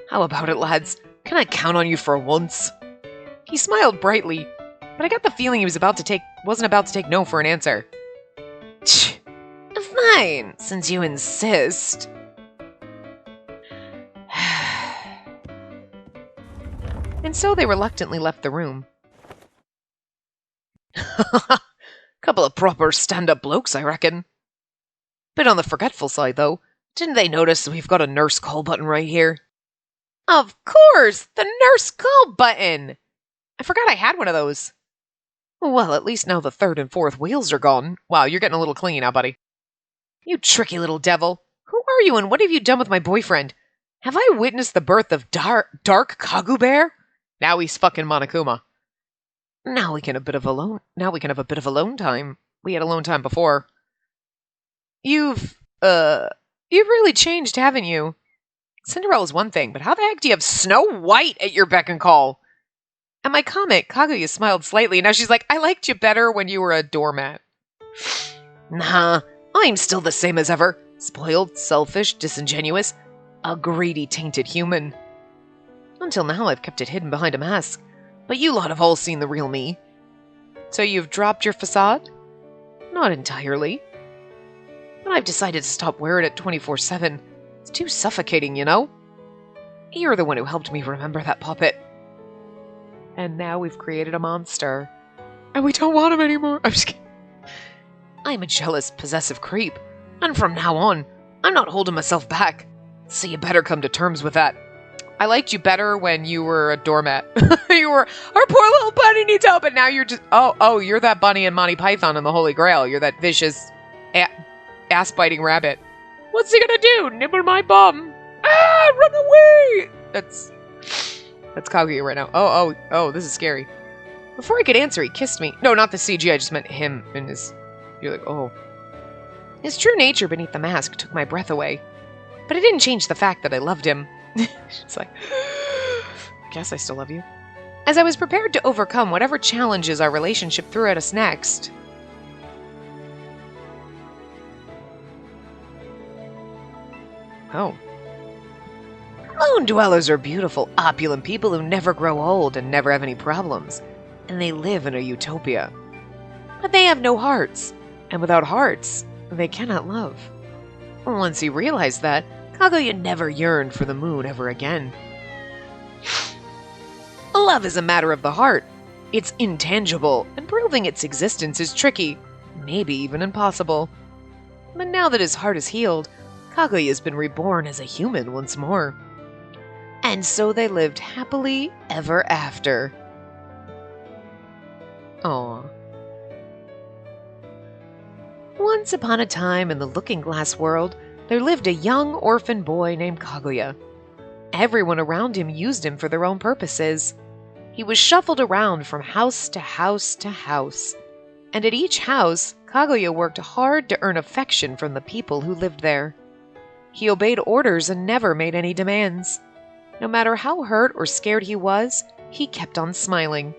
How about it, lads? Can I count on you for once? He smiled brightly, but I got the feeling he wasn't about to take no for an answer. Fine, since you insist. And so they reluctantly left the room. Couple of proper stand-up blokes, I reckon. Bit on the forgetful side, though. Didn't they notice we've got a nurse call button right here? Of course! The nurse call button! I forgot I had one of those. Well, at least now the third and fourth wheels are gone. Wow, you're getting a little clingy now, buddy. You tricky little devil. Who are you and what have you done with my boyfriend? Have I witnessed the birth of Dark Kagubear? Now he's fucking Monokuma. Now we can have a bit of alone time. We had alone time before. You've really changed, haven't you? Cinderella's one thing, but how the heck do you have Snow White at your beck and call? At my comment, Kaguya smiled slightly. Now she's like, I liked you better when you were a doormat. Nah, I'm still the same as ever. Spoiled, selfish, disingenuous. A greedy, tainted human. Until now, I've kept it hidden behind a mask. But you lot have all seen the real me. So you've dropped your facade? Not entirely. But I've decided to stop wearing it 24/7. It's too suffocating, you know? You're the one who helped me remember that puppet. And now we've created a monster. And we don't want him anymore. I'm just kidding. I'm a jealous, possessive creep. And from now on, I'm not holding myself back. So you better come to terms with that. I liked you better when you were a doormat. You were, our poor little bunny needs help, and now you're just, oh, you're that bunny in Monty Python and the Holy Grail. You're that vicious, ass-biting rabbit. What's he gonna do? Nibble my bum? Ah, run away! That's Kaguya right now. Oh, this is scary. Before I could answer, he kissed me. No, not the CG, I just meant him and his, you're like, oh. His true nature beneath the mask took my breath away. But it didn't change the fact that I loved him. She's like, I guess I still love you. As I was prepared to overcome whatever challenges our relationship threw at us next. Oh. Moon dwellers are beautiful, opulent people who never grow old and never have any problems. And they live in a utopia. But they have no hearts. And without hearts, they cannot love. Once he realized that, Kaguya never yearned for the moon ever again. Love is a matter of the heart. It's intangible, and proving its existence is tricky, maybe even impossible. But now that his heart is healed, Kaguya has been reborn as a human once more. And so they lived happily ever after. Aww. Once upon a time in the Looking-Glass world, there lived a young orphan boy named Kaguya. Everyone around him used him for their own purposes. He was shuffled around from house to house to house. And at each house, Kaguya worked hard to earn affection from the people who lived there. He obeyed orders and never made any demands. No matter how hurt or scared he was, he kept on smiling.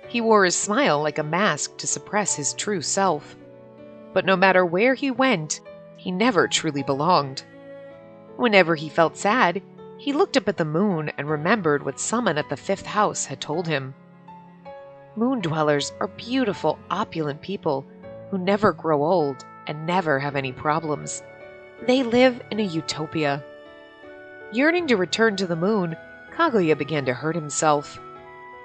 He wore his smile like a mask to suppress his true self. But no matter where he went, he never truly belonged. Whenever he felt sad, he looked up at the moon and remembered what someone at the 5th house had told him. Moon dwellers are beautiful, opulent people who never grow old and never have any problems. They live in a utopia. Yearning to return to the moon, Kaguya began to hurt himself.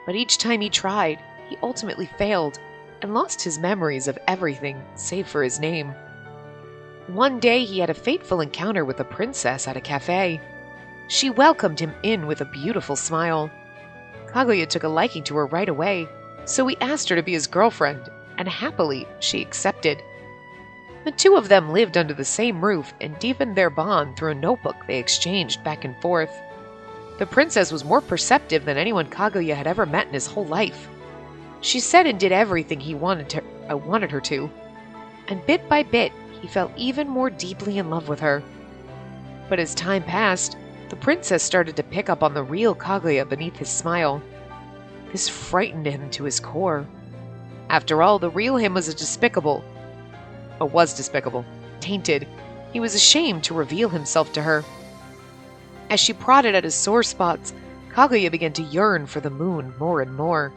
But each time he tried, he ultimately failed and lost his memories of everything save for his name. One day he had a fateful encounter with a princess at a cafe. She welcomed him in with a beautiful smile. Kaguya took a liking to her right away, so he asked her to be his girlfriend, and happily she accepted. The two of them lived under the same roof and deepened their bond through a notebook they exchanged back and forth. The princess was more perceptive than anyone Kaguya had ever met in his whole life. She said and did everything he wanted her to, and bit by bit he fell even more deeply in love with her. But as time passed, the princess started to pick up on the real Kaguya beneath his smile. This frightened him to his core. After all, the real him was despicable, tainted. He was ashamed to reveal himself to her. As she prodded at his sore spots, Kaguya began to yearn for the moon more and more.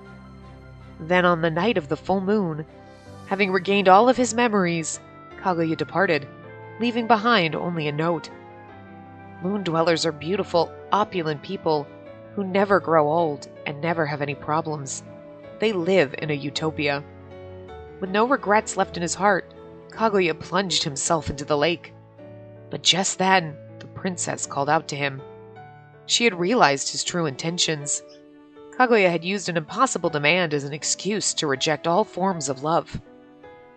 Then on the night of the full moon, having regained all of his memories, Kaguya departed, leaving behind only a note. Moon dwellers are beautiful, opulent people who never grow old and never have any problems. They live in a utopia. With no regrets left in his heart, Kaguya plunged himself into the lake. But just then, the princess called out to him. She had realized his true intentions. Kaguya had used an impossible demand as an excuse to reject all forms of love.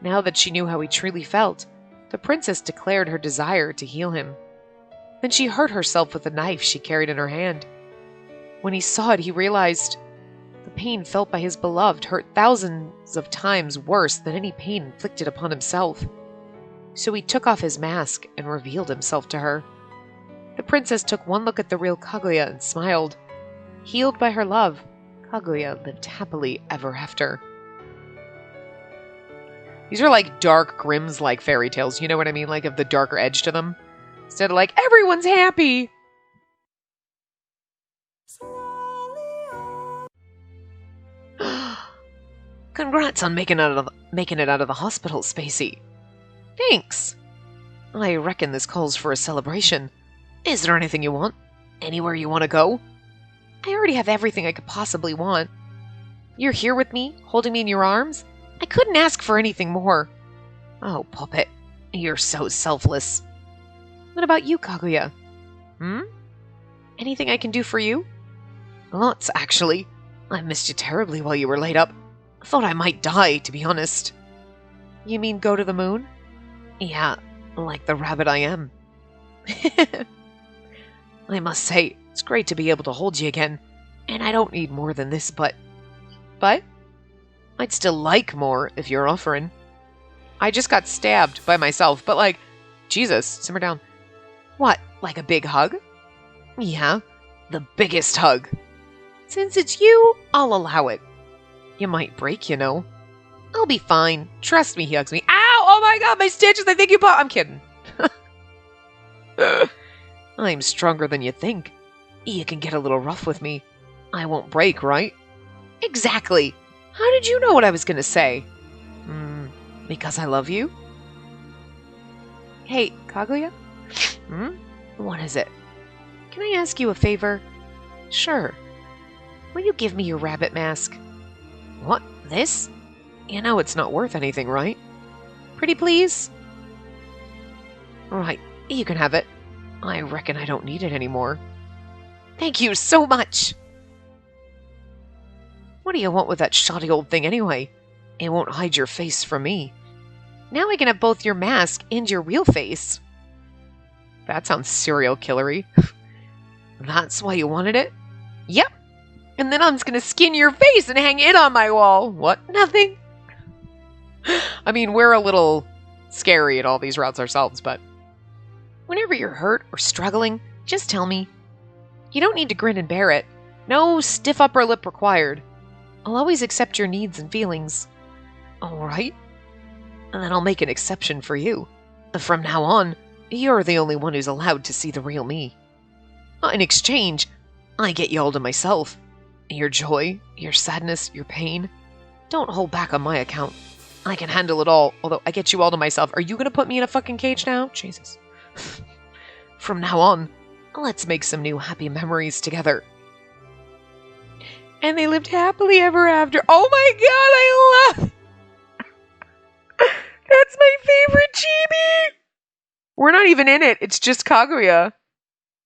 Now that she knew how he truly felt, the princess declared her desire to heal him. Then she hurt herself with the knife she carried in her hand. When he saw it, he realized the pain felt by his beloved hurt thousands of times worse than any pain inflicted upon himself. So he took off his mask and revealed himself to her. The princess took one look at the real Kaguya and smiled. Healed by her love, Kaguya lived happily ever after. These are like dark Grimm's like fairy tales, you know what I mean? Like of the darker edge to them. Instead of like, everyone's happy! Congrats on making it out of the hospital, Spacey. Thanks. I reckon this calls for a celebration. Is there anything you want? Anywhere you want to go? I already have everything I could possibly want. You're here with me, holding me in your arms? I couldn't ask for anything more. Oh, puppet. You're so selfless. What about you, Kaguya? Anything I can do for you? Lots, actually. I missed you terribly while you were laid up. Thought I might die, to be honest. You mean go to the moon? Yeah, like the rabbit I am. I must say, it's great to be able to hold you again. And I don't need more than this, but... But? I'd still like more if you're offering. I just got stabbed by myself, but like... Jesus, simmer down. What, like a big hug? Yeah, the biggest hug. Since it's you, I'll allow it. You might break, you know. I'll be fine. Trust me, he hugs me. Ow! Oh my god, my stitches! I think you pop. I'm kidding. I'm stronger than you think. You can get a little rough with me. I won't break, right? Exactly. How did you know what I was gonna say? Because I love you? Hey, Kaguya? What is it? Can I ask you a favor? Sure. Will you give me your rabbit mask? What? This? You know it's not worth anything, right? Pretty please? Right, you can have it. I reckon I don't need it anymore. Thank you so much! What do you want with that shoddy old thing anyway? It won't hide your face from me. Now I can have both your mask and your real face. That sounds serial killery. That's why you wanted it? Yep. And then I'm just gonna skin your face and hang it on my wall. What? Nothing? I mean, we're a little scary at all these routes ourselves, but... Whenever you're hurt or struggling, just tell me. You don't need to grin and bear it. No stiff upper lip required. I'll always accept your needs and feelings. Alright? And then I'll make an exception for you. From now on, you're the only one who's allowed to see the real me. In exchange, I get you all to myself. Your joy, your sadness, your pain. Don't hold back on my account. I can handle it all, although I get you all to myself. Are you gonna put me in a fucking cage now? Jesus. From now on, let's make some new happy memories together. And they lived happily ever after. Oh my god, I love... That's my favorite chibi! We're not even in it. It's just Kaguya.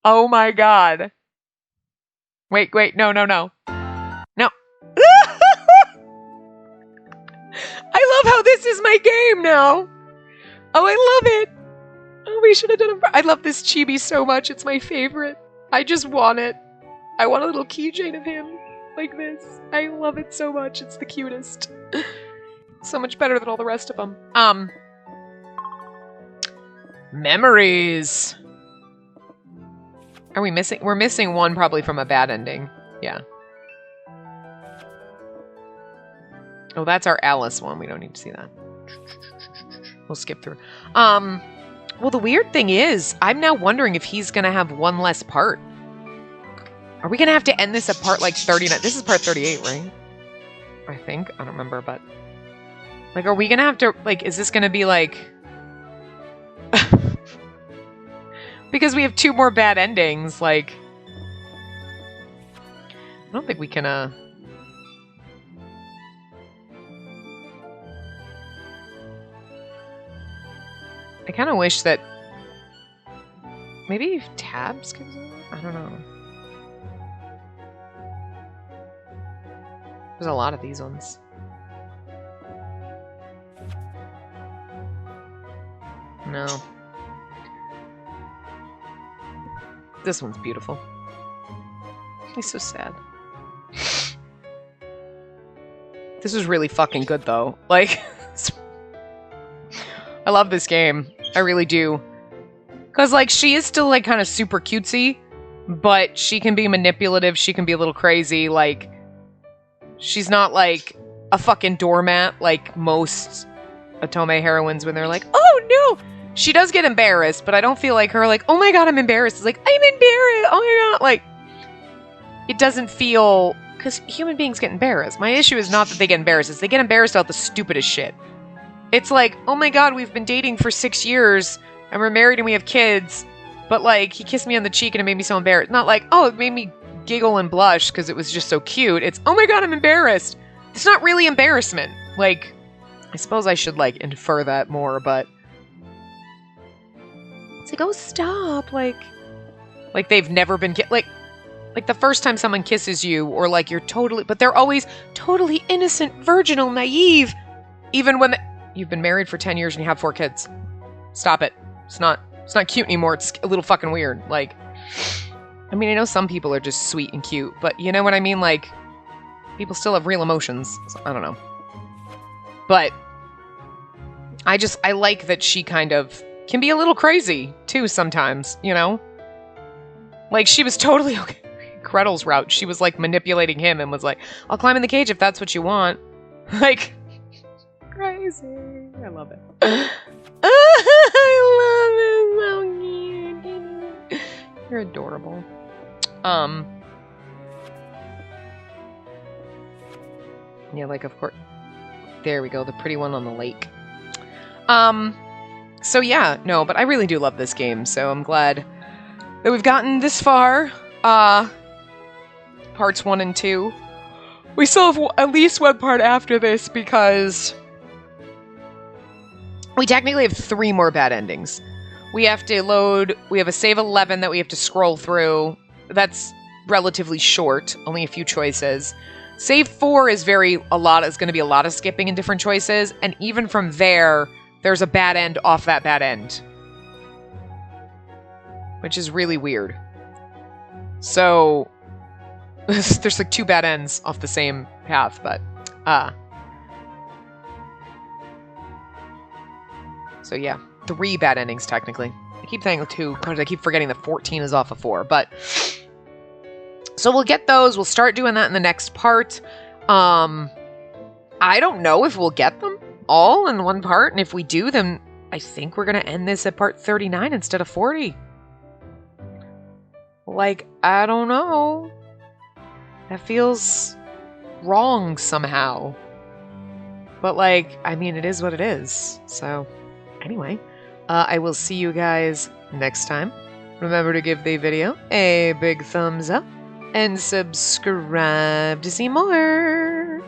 Oh my god. Wait, no. No. I love how this is my game now. Oh, I love it. Oh, we should have done it. I love this chibi so much. It's my favorite. I just want it. I want a little keychain of him like this. I love it so much. It's the cutest. So much better than all the rest of them. Memories. Are we missing? We're missing one probably from a bad ending. Yeah. Oh, that's our Alice one. We don't need to see that. We'll skip through. Well, the weird thing is, I'm now wondering if he's going to have one less part. Are we going to have to end this at part, like, 39? This is part 38, right? I think. I don't remember, but... Like, are we going to have to... Like, is this going to be, like... Because we have 2 more bad endings, like... I don't think we can, I kind of wish that... Maybe tabs could... I don't know. There's a lot of these ones. No. This one's beautiful. He's so sad. This is really fucking good, though. Like... I love this game. I really do. Because, like, she is still, like, kind of super cutesy, but she can be manipulative, she can be a little crazy, like, She's not like a fucking doormat like most Otome heroines when they're like, oh no! She does get embarrassed, but I don't feel like her like, oh my god, I'm embarrassed. It's like, I'm embarrassed. Oh my god. Like, it doesn't feel... Because human beings get embarrassed. My issue is not that they get embarrassed. It's they get embarrassed about the stupidest shit. It's like, oh my god, we've been dating for 6 years, and we're married and we have kids, but like, he kissed me on the cheek and it made me so embarrassed. Not like, oh, it made me giggle and blush because it was just so cute. It's, oh my god, I'm embarrassed. It's not really embarrassment. Like, I suppose I should like infer that more, but... It's like, oh, stop. Like they've never been... Like the first time someone kisses you, or like you're totally... But they're always totally innocent, virginal, naive. Even when you've been married for 10 years and you have 4 kids. Stop it. It's not cute anymore. It's a little fucking weird. Like, I mean, I know some people are just sweet and cute, but you know what I mean? Like, people still have real emotions. So, I don't know. But I like that she kind of can be a little crazy too sometimes, you know? Like, she was totally okay. Gretel's route. She was like manipulating him and was like, I'll climb in the cage if that's what you want. Like, crazy. I love it. I love it. So cute. You're adorable. Yeah, like, of course. There we go. The pretty one on the lake. So yeah, no, but I really do love this game. So I'm glad that we've gotten this far. Parts 1 and 2. We still have at least one part after this because we technically have 3 more bad endings. We have to load... We have a save 11 that we have to scroll through. That's relatively short. Only a few choices. Save 4 is going to be a lot of skipping and different choices. And even from there, there's a bad end off that bad end. Which is really weird. So... there's like 2 bad ends off the same path, but... So yeah, 3 bad endings technically. I keep saying 2, because I keep forgetting that 14 is off of 4, but... So we'll get those, we'll start doing that in the next part. I don't know if we'll get them all in one part, and if we do, then I think we're gonna end this at part 39 instead of 40. Like, I don't know. That feels wrong somehow. But like, I mean, it is what it is. So, anyway, I will see you guys next time. Remember to give the video a big thumbs up and subscribe to see more.